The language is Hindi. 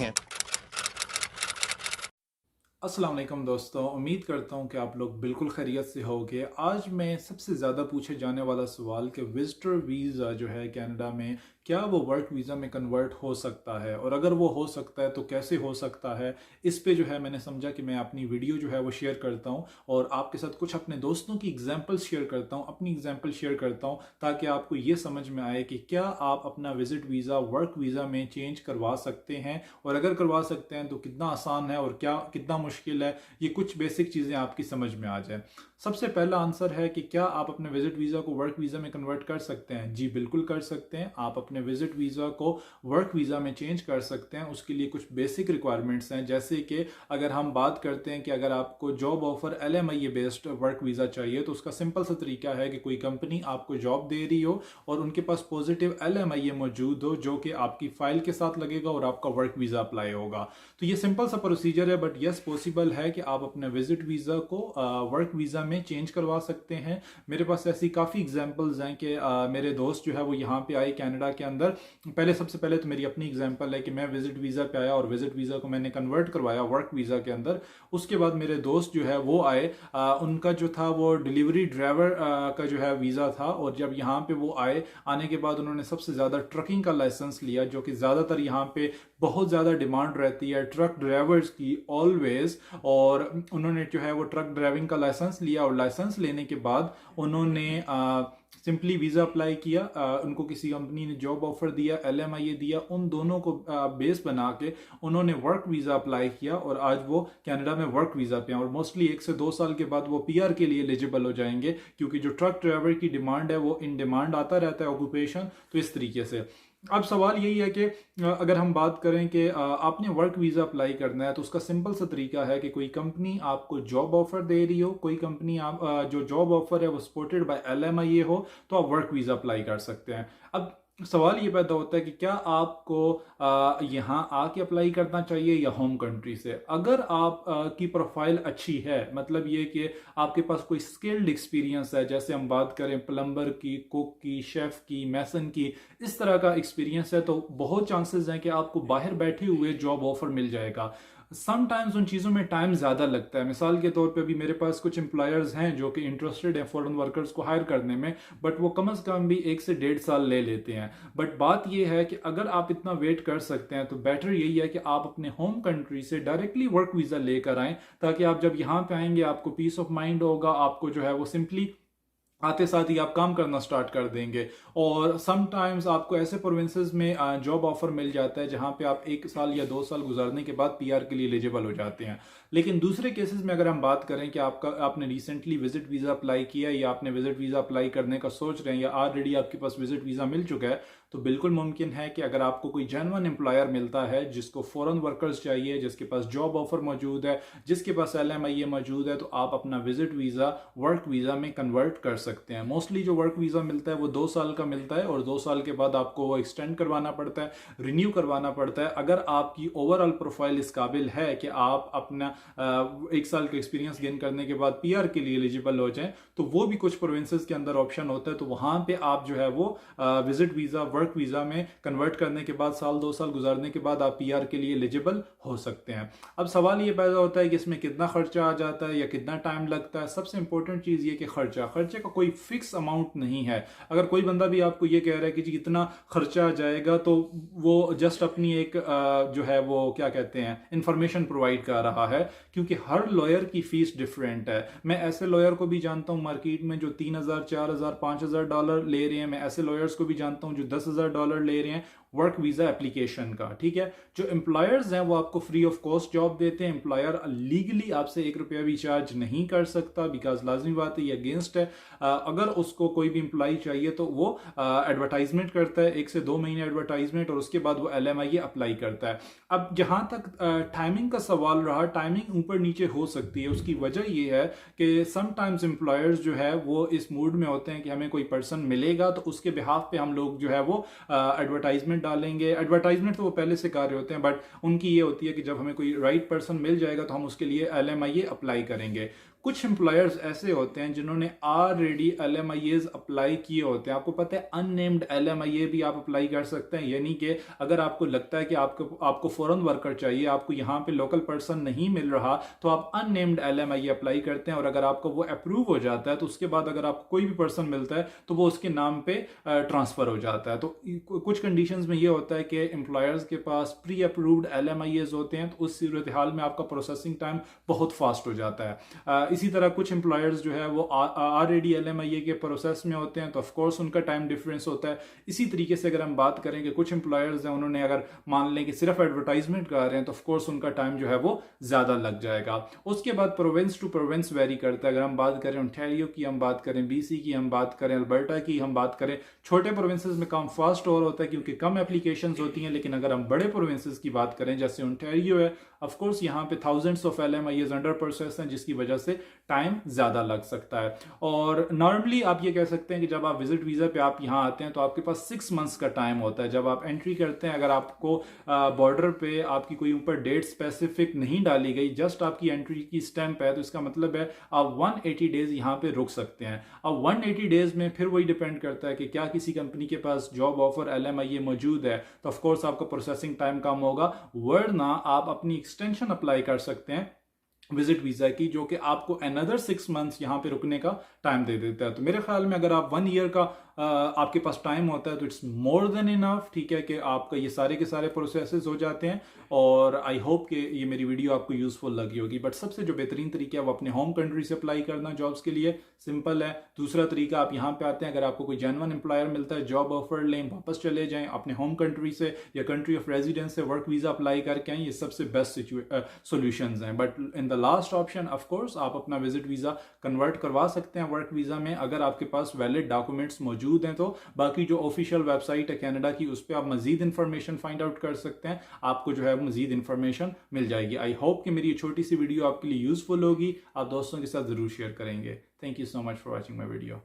हैं। अस्सलाम वालेकुम दोस्तों, उम्मीद करता हूँ कि आप लोग बिल्कुल खैरियत से होगे। आज मैं सबसे ज़्यादा पूछे जाने वाला सवाल कि विज़िटर वीज़ा जो है कनाडा में, क्या वो वर्क वीज़ा में कन्वर्ट हो सकता है, और अगर वो हो सकता है तो कैसे हो सकता है। इस पे जो है मैंने समझा कि मैं अपनी वीडियो जो है वो शेयर करता हूँ और आपके साथ कुछ अपने दोस्तों की एग्जाम्पल्स शेयर करता हूँ, अपनी एग्जाम्पल शेयर करता हूँ, ताकि आपको ये समझ में आए कि क्या आप अपना विजिट वीज़ा वर्क वीज़ा में चेंज करवा सकते हैं, और अगर करवा सकते हैं तो कितना आसान है और क्या कितना मुश्किल है। ये कुछ बेसिक चीज़ें आपकी समझ में आ जाए। सबसे पहला आंसर है कि क्या आप अपने विजिट वीज़ा को वर्क वीज़ा में कन्वर्ट कर सकते हैं। जी बिल्कुल कर सकते हैं। आप अपने विजिट वीज़ा को वर्क वीज़ा में चेंज कर सकते हैं। उसके लिए कुछ बेसिक रिक्वायरमेंट्स हैं, जैसे कि अगर हम बात करते हैं कि अगर आपको job offer LMIA based work visa चाहिए, तो उसका सिंपल सा तरीका है कि कोई कंपनी आपको जॉब दे रही हो और उनके पास पॉजिटिव LMIA मौजूद हो, जो कि आपकी फाइल के साथ लगेगा और आपका वर्क वीज़ा अप्लाई होगा। तो ये सिंपल सा प्रोसीजर है, बट यस पॉसिबल है कि आप अपने विजिट वीज़ा को वर्क वीज़ा में चेंज करवा सकते हैं। मेरे पास ऐसी काफ़ी एग्जांपल्स हैं कि मेरे दोस्त जो है वो यहाँ पे आए कनाडा के अंदर। पहले सबसे पहले तो मेरी अपनी एग्जांपल है कि मैं विजिट वीज़ा पे आया और विजिट वीज़ा को मैंने कन्वर्ट करवाया वर्क वीज़ा के अंदर। उसके बाद मेरे दोस्त जो है वो आए, उनका जो था वो डिलीवरी ड्राइवर का जो है वीज़ा था, और जब यहाँ पे वो आए, आने के बाद उन्होंने सबसे ज़्यादा ट्रकिंग का लाइसेंस लिया, जो कि ज़्यादातर यहाँ पे बहुत ज़्यादा डिमांड रहती है ट्रक ड्राइवर्स की ऑलवेज। और उन्होंने जो है वो ट्रक ड्राइविंग का लाइसेंस लिया, और लाइसेंस लेने के बाद उन्होंने सिंपली वीज़ा अप्लाई किया। उनको किसी कंपनी ने जॉब ऑफर दिया, LMIA दिया, उन दोनों को बेस बना के उन्होंने वर्क वीज़ा अप्लाई किया, और आज वो कनाडा में वर्क वीज़ा पे हैं, और मोस्टली 1 से 2 साल के बाद वो PR के लिए एलिजिबल हो जाएंगे, क्योंकि जो ट्रक ड्राइवर की डिमांड है वो इन डिमांड आता रहता है ऑक्यूपेशन। तो इस तरीके से अब सवाल यही है कि अगर हम बात करें कि आपने वर्क वीज़ा अप्लाई करना है, तो उसका सिंपल सा तरीका है कि कोई कंपनी आपको जॉब ऑफर दे रही हो, कोई कंपनी आप जो जॉब ऑफर है वो सपोर्टेड बाय LMIA हो, तो आप वर्क वीज़ा अप्लाई कर सकते हैं। अब सवाल ये पैदा होता है कि क्या आपको यहाँ आके अप्लाई करना चाहिए या होम कंट्री से। अगर आप की प्रोफाइल अच्छी है, मतलब ये कि आपके पास कोई स्किल्ड एक्सपीरियंस है, जैसे हम बात करें प्लम्बर की, कुक की, शेफ की, मैसन की, इस तरह का एक्सपीरियंस है, तो बहुत चांसेस हैं कि आपको बाहर बैठे हुए जॉब ऑफर मिल जाएगा। समटाइम्स उन चीज़ों में टाइम ज़्यादा लगता है। मिसाल के तौर पे भी मेरे पास कुछ एम्प्लॉयर्स हैं जो कि इंटरेस्टेड हैं फॉरेन वर्कर्स को हायर करने में, बट वो कम से कम भी 1 से 1.5 साल ले लेते हैं। बट बात ये है कि अगर आप इतना वेट कर सकते हैं, तो बेटर यही है कि आप अपने होम कंट्री से डायरेक्टली वर्क वीज़ा लेकर आएँ, ताकि आप जब यहाँ पे आएंगे आपको पीस ऑफ माइंड होगा। आपको जो है वो सिंपली आते साथ ही आप काम करना स्टार्ट कर देंगे। और समटाइम्स आपको ऐसे प्रोविंसेस में जॉब ऑफर मिल जाता है जहां पे आप 1 साल या 2 साल गुजारने के बाद PR के लिए एलिजिबल हो जाते हैं। लेकिन दूसरे केसेस में अगर हम बात करें कि आपने रिसेंटली विजिट वीज़ा अप्लाई किया, या आपने विजिट वीज़ा अप्लाई करने का सोच रहे हैं, या ऑलरेडी आपके पास विजिट वीज़ा मिल चुका है, तो बिल्कुल मुमकिन है कि अगर आपको कोई जेन्युइन एम्प्लॉयर मिलता है जिसको फॉरेन वर्कर्स चाहिए, जिसके पास जॉब ऑफर मौजूद है, जिसके पास LMIA मौजूद है, तो आप अपना विजिट वीज़ा वर्क वीज़ा में कन्वर्ट कर सकते हैं। मोस्टली जो वर्क वीज़ा मिलता है वो 2 साल का मिलता है, और 2 साल के बाद आपको वो एक्सटेंड करवाना पड़ता है, रिन्यू करवाना पड़ता है। अगर आपकी ओवरऑल प्रोफाइल इस काबिल है कि आप अपना 1 साल का एक्सपीरियंस गेन करने के बाद PR के लिए एलिजिबल हो जाएं, तो वो भी कुछ प्रोविंसेस के अंदर ऑप्शन होता है। तो वहां पे आप जो है वो विजिट वीज़ा वर्क वीज़ा में कन्वर्ट करने के बाद 1 2 साल गुजारने के बाद आप PR के लिए एलिजिबल हो सकते हैं। अब सवाल ये पैदा होता है कि इसमें कितना खर्चा आ जाता है या कितना टाइम लगता है। सबसे इंपॉर्टेंट चीज़ ये कि खर्चे का कोई फिक्स अमाउंट नहीं है। अगर कोई बंदा भी आपको ये कह रहा है कि जी इतना खर्चा आ जाएगा, तो वो जस्ट अपनी एक जो है वो क्या कहते हैं इंफॉर्मेशन प्रोवाइड कर रहा है, क्योंकि हर लॉयर की फीस डिफरेंट है। मैं ऐसे लॉयर को भी जानता हूं मार्केट में जो $3,000 $4,000 $5,000 ले रहे हैं। मैं ऐसे लॉयर्स को भी जानता हूं जो $10,000 ले रहे हैं वर्क वीज़ा एप्लीकेशन का। ठीक है, जो एम्प्लॉयर्स हैं वो आपको फ्री ऑफ कॉस्ट जॉब देते हैं। एम्प्लॉयर लीगली आपसे 1 रुपया भी चार्ज नहीं कर सकता, बिकॉज लाजमी बात है ये अगेंस्ट है। अगर उसको कोई भी एम्प्लॉय चाहिए तो वो एडवर्टाइजमेंट करता है, 1 से 2 महीने एडवर्टाइजमेंट, और उसके बाद वो LMIA अप्लाई करता है। अब जहां तक टाइमिंग का सवाल रहा, टाइमिंग ऊपर नीचे हो सकती है। उसकी वजह ये है कि समटाइम्स एम्प्लॉयर्स जो है वो इस मूड में होते हैं कि हमें कोई पर्सन मिलेगा तो उसके बिहाफ पे हम लोग जो है वो एडवर्टाइजमेंट डालेंगे। एडवर्टाइजमेंट तो वो पहले से कर रहे होते हैं, बट उनकी ये होती है कि जब हमें कोई राइट पर्सन मिल जाएगा तो हम उसके लिए LMIA अप्लाई करेंगे। कुछ एम्प्लॉयर्स ऐसे होते हैं जिन्होंने ऑलरेडी LMIAs अप्लाई किए होते हैं। आपको पता है अननेम्ड LMIA भी आप अप्लाई कर सकते हैं, यानी कि अगर आपको लगता है कि आपको फॉरेन वर्कर चाहिए, आपको यहाँ पे लोकल पर्सन नहीं मिल रहा, तो आप अननेम्ड LMIA अप्लाई करते हैं और अगर आपको वो अप्रूव हो जाता है तो उसके बाद अगर आपको कोई भी पर्सन मिलता है तो वो उसके नाम पे ट्रांसफर हो जाता है। तो कुछ कंडीशंस में ये होता है कि एम्प्लॉयर्स के पास प्री अप्रूव्ड LMIAs होते हैं, तो उस सूरत हाल में आपका प्रोसेसिंग टाइम बहुत फास्ट हो जाता है। इसी तरह कुछ एम्प्लॉयर्स जो है वो ऑलरेडी LMIA के प्रोसेस में होते हैं, तो ऑफकोर्स उनका टाइम डिफरेंस होता है। इसी तरीके से अगर हम बात करें कि कुछ एम्प्लॉयर्स हैं, उन्होंने अगर मान लें कि सिर्फ एडवर्टाइजमेंट कर रहे हैं, तो ऑफकोर्स उनका टाइम जो है वो ज्यादा लग जाएगा। उसके बाद प्रोविंस टू प्रोविंस वेरी करता है। अगर हम बात करें ओंटारियो की, हम बात करें BC की, हम बात करें अल्बर्टा की, हम बात करें छोटे प्रोविंसेस में काम फास्ट और होता है क्योंकि कम एप्लीकेशंस होती हैं। लेकिन अगर हम बड़े प्रोविंसेस की बात करें जैसे ओंटारियो है, ऑफ कोर्स यहाँ पे thousands of LMIAs under process हैं, जिसकी वजह से टाइम ज्यादा लग सकता है। और नॉर्मली आप ये कह सकते हैं कि जब आप विजिट वीजा पे आप यहाँ आते हैं तो आपके पास 6 मंथ्स का टाइम होता है। जब आप एंट्री करते हैं, अगर आपको बॉर्डर पे आपकी कोई ऊपर डेट स्पेसिफिक नहीं डाली गई, जस्ट आपकी एंट्री की स्टैंप है, तो इसका मतलब है आप 180 डेज यहाँ पे रुक सकते हैं। अब 180 डेज में फिर वही डिपेंड करता है कि क्या किसी कंपनी के पास जॉब ऑफर LMIA मौजूद है, तो ऑफकोर्स आपका प्रोसेसिंग टाइम कम होगा, वरना आप अपनी एक्सटेंशन अप्लाई कर सकते हैं विजिट वीजा की, जो कि आपको अनदर 6 मंथ्स यहाँ पे रुकने का टाइम दे देता है। तो मेरे ख्याल में अगर आप 1 ईयर का आपके पास टाइम होता है तो इट्स मोर देन इनफ, ठीक है, कि आपका ये सारे के सारे प्रोसेसेस हो जाते हैं। और आई होप कि ये मेरी वीडियो आपको यूजफुल लगी होगी। बट सबसे जो बेहतरीन तरीका है वो अपने होम कंट्री से अप्लाई करना जॉब्स के लिए, सिंपल है। दूसरा तरीका, आप यहाँ पे आते हैं, अगर आपको कोई जेन्युइन एम्प्लॉयर मिलता है, जॉब ऑफर लें, वापस चले जाएं अपने होम कंट्री से या कंट्री ऑफ रेजिडेंस से वर्क वीजा अप्लाई करके आएं, ये सबसे बेस्ट सोल्यूशंस हैं। But in the last option of course आप अपना विजिट वीजा कन्वर्ट करवा सकते हैं वर्क वीजा में, अगर आपके पास वैलिड डॉक्यूमेंट्स मौजूद हैं। तो बाकी जो ऑफिशियल वेबसाइट है कनाडा की, उस पर आप मजीद इंफॉर्मेशन फाइंड आउट कर सकते हैं, आपको जो है मजीद इंफॉर्मेशन मिल जाएगी। आई होप कि मेरी ये छोटी सी वीडियो आपके लिए यूजफुल होगी, आप दोस्तों के साथ जरूर शेयर करेंगे। Thank you so much for watching my video.